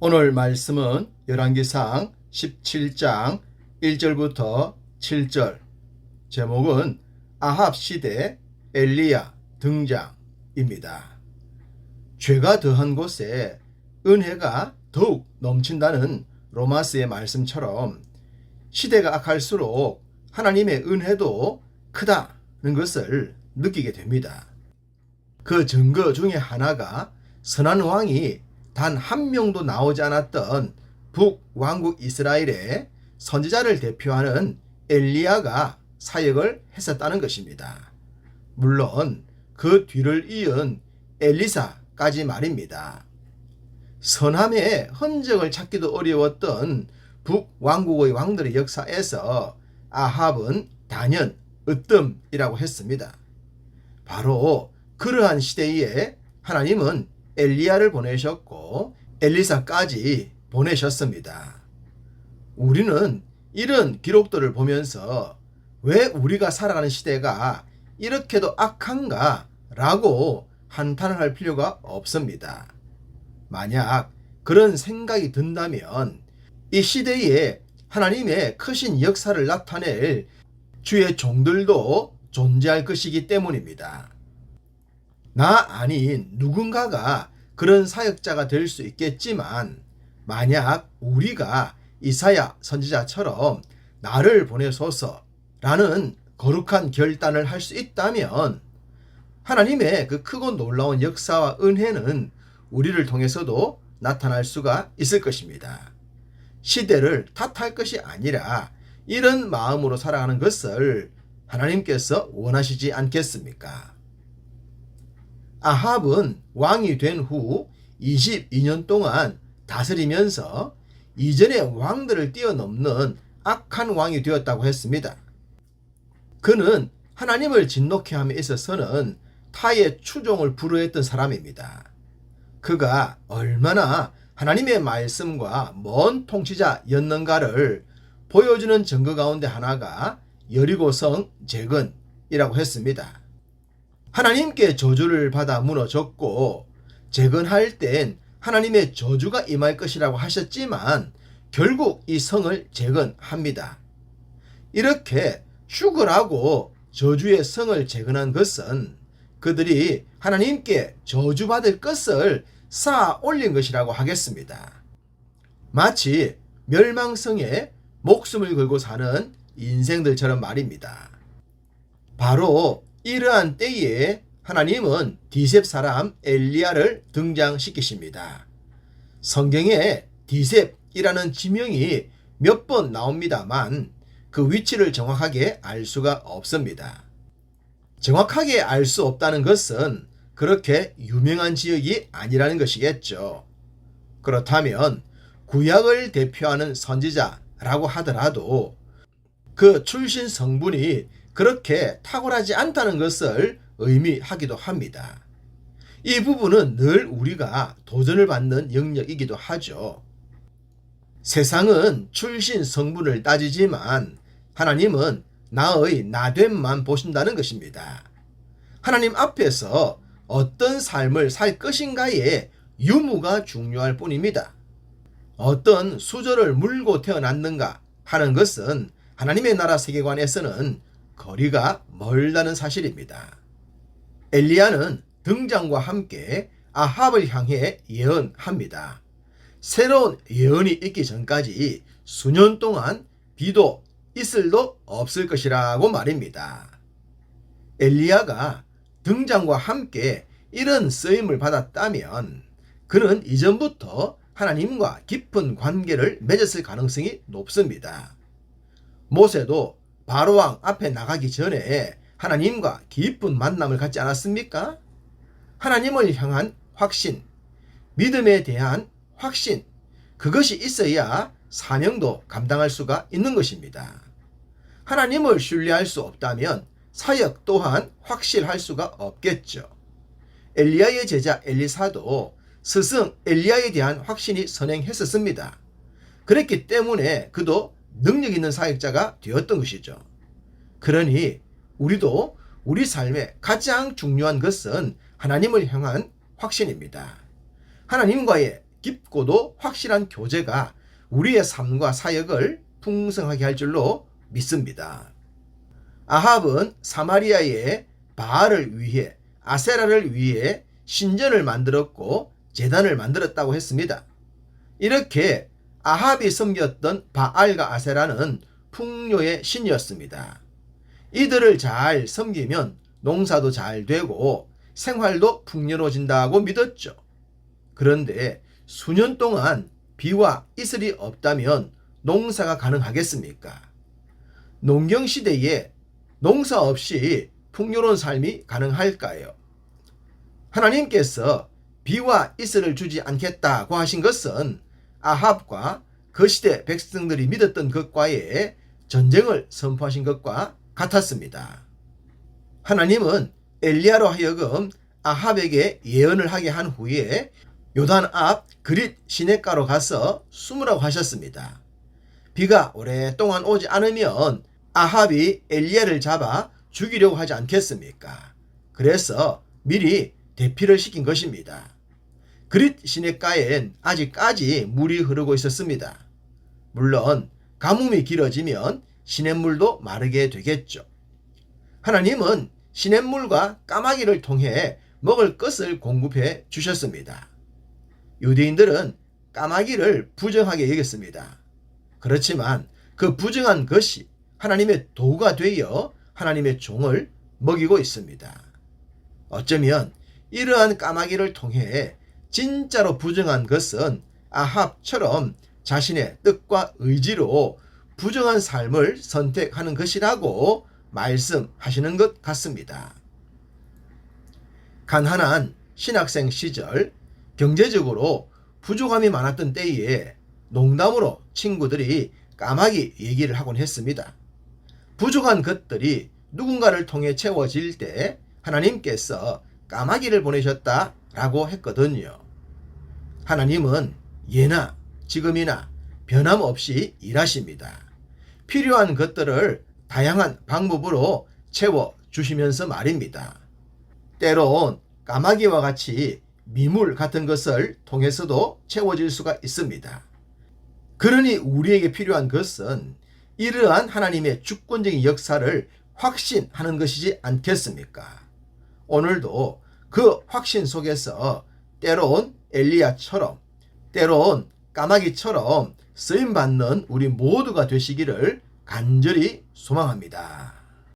오늘 말씀은 열왕기상 17장 1절부터 7절, 제목은 아합 시대 엘리야 등장입니다. 죄가 더한 곳에 은혜가 더욱 넘친다는 로마서의 말씀처럼 시대가 악할수록 하나님의 은혜도 크다는 것을 느끼게 됩니다. 그 증거 중에 하나가 선한 왕이 단 한 명도 나오지 않았던 북왕국 이스라엘의 선지자를 대표하는 엘리야가 사역을 했었다는 것입니다. 물론 그 뒤를 이은 엘리사까지 말입니다. 선함의 흔적을 찾기도 어려웠던 북왕국의 왕들의 역사에서 아합은 단연 으뜸이라고 했습니다. 바로 그러한 시대에 하나님은 엘리야를 보내셨고 엘리사까지 보내셨습니다. 우리는 이런 기록들을 보면서 왜 우리가 살아가는 시대가 이렇게도 악한가 라고 한탄을 할 필요가 없습니다. 만약 그런 생각이 든다면 이 시대에 하나님의 크신 역사를 나타낼 주의 종들도 존재할 것이기 때문입니다. 나 아닌 누군가가 그런 사역자가 될 수 있겠지만 만약 우리가 이사야 선지자처럼 나를 보내소서라는 거룩한 결단을 할 수 있다면 하나님의 그 크고 놀라운 역사와 은혜는 우리를 통해서도 나타날 수가 있을 것입니다. 시대를 탓할 것이 아니라 이런 마음으로 살아가는 것을 하나님께서 원하시지 않겠습니까? 아합은 왕이 된 후 22년 동안 다스리면서 이전의 왕들을 뛰어넘는 악한 왕이 되었다고 했습니다. 그는 하나님을 진노케 함에 있어서는 타의 추종을 불허했던 사람입니다. 그가 얼마나 하나님의 말씀과 먼 통치자였는가를 보여주는 증거 가운데 하나가 여리고성 재건이라고 했습니다. 하나님께 저주를 받아 무너졌고 재건할 땐 하나님의 저주가 임할 것이라고 하셨지만 결국 이 성을 재건합니다. 이렇게 죽으라고 저주의 성을 재건한 것은 그들이 하나님께 저주받을 것을 쌓아 올린 것이라고 하겠습니다. 마치 멸망성에 목숨을 걸고 사는 인생들처럼 말입니다. 바로 이러한 때에 하나님은 디셉 사람 엘리야를 등장시키십니다. 성경에 디셉이라는 지명이 몇 번 나옵니다만 그 위치를 정확하게 알 수가 없습니다. 정확하게 알 수 없다는 것은 그렇게 유명한 지역이 아니라는 것이겠죠. 그렇다면 구약을 대표하는 선지자라고 하더라도 그 출신 성분이 그렇게 탁월하지 않다는 것을 의미하기도 합니다. 이 부분은 늘 우리가 도전을 받는 영역이기도 하죠. 세상은 출신 성분을 따지지만 하나님은 나의 나됨만 보신다는 것입니다. 하나님 앞에서 어떤 삶을 살 것인가의 유무가 중요할 뿐입니다. 어떤 수저를 물고 태어났는가 하는 것은 하나님의 나라 세계관에서는 거리가 멀다는 사실입니다. 엘리야는 등장과 함께 아합을 향해 예언합니다. 새로운 예언이 있기 전까지 수년 동안 비도 이슬도 없을 것이라고 말입니다. 엘리야가 등장과 함께 이런 쓰임을 받았다면 그는 이전부터 하나님과 깊은 관계를 맺었을 가능성이 높습니다. 모세도 바로왕 앞에 나가기 전에 하나님과 깊은 만남을 갖지 않았습니까? 하나님을 향한 확신, 믿음에 대한 확신, 그것이 있어야 사명도 감당할 수가 있는 것입니다. 하나님을 신뢰할 수 없다면 사역 또한 확실할 수가 없겠죠. 엘리야의 제자 엘리사도 스승 엘리야에 대한 확신이 선행했었습니다. 그랬기 때문에 그도 능력 있는 사역자가 되었던 것이죠. 그러니 우리도 우리 삶에 가장 중요한 것은 하나님을 향한 확신입니다. 하나님과의 깊고도 확실한 교제가 우리의 삶과 사역을 풍성하게 할 줄로 믿습니다. 아합은 사마리아의 바알을 위해, 아세라를 위해 신전을 만들었고 제단을 만들었다고 했습니다. 이렇게 아합이 섬겼던 바알과 아세라는 풍요의 신이었습니다. 이들을 잘 섬기면 농사도 잘 되고 생활도 풍요로워진다고 믿었죠. 그런데 수년 동안 비와 이슬이 없다면 농사가 가능하겠습니까? 농경시대에 농사 없이 풍요로운 삶이 가능할까요? 하나님께서 비와 이슬을 주지 않겠다고 하신 것은 아합과 그 시대 백성들이 믿었던 것과의 전쟁을 선포하신 것과 같았습니다. 하나님은 엘리야로 하여금 아합에게 예언을 하게 한 후에 요단 앞 그릿 시냇가로 가서 숨으라고 하셨습니다. 비가 오랫동안 오지 않으면 아합이 엘리야를 잡아 죽이려고 하지 않겠습니까? 그래서 미리 대피를 시킨 것입니다. 그릿 시냇가엔 아직까지 물이 흐르고 있었습니다. 물론 가뭄이 길어지면 시냇물도 마르게 되겠죠. 하나님은 시냇물과 까마귀를 통해 먹을 것을 공급해 주셨습니다. 유대인들은 까마귀를 부정하게 여겼습니다. 그렇지만 그 부정한 것이 하나님의 도구가 되어 하나님의 종을 먹이고 있습니다. 어쩌면 이러한 까마귀를 통해 진짜로 부정한 것은 아합처럼 자신의 뜻과 의지로 부정한 삶을 선택하는 것이라고 말씀하시는 것 같습니다. 가난한 신학생 시절 경제적으로 부족함이 많았던 때에 농담으로 친구들이 까마귀 얘기를 하곤 했습니다. 부족한 것들이 누군가를 통해 채워질 때 하나님께서 까마귀를 보내셨다라고 했거든요. 하나님은 예나 지금이나 변함없이 일하십니다. 필요한 것들을 다양한 방법으로 채워주시면서 말입니다. 때론 까마귀와 같이 미물 같은 것을 통해서도 채워질 수가 있습니다. 그러니 우리에게 필요한 것은 이러한 하나님의 주권적인 역사를 확신하는 것이지 않겠습니까? 오늘도 그 확신 속에서 때론 엘리야처럼, 때론 까마귀처럼 쓰임받는 우리 모두가 되시기를 간절히 소망합니다.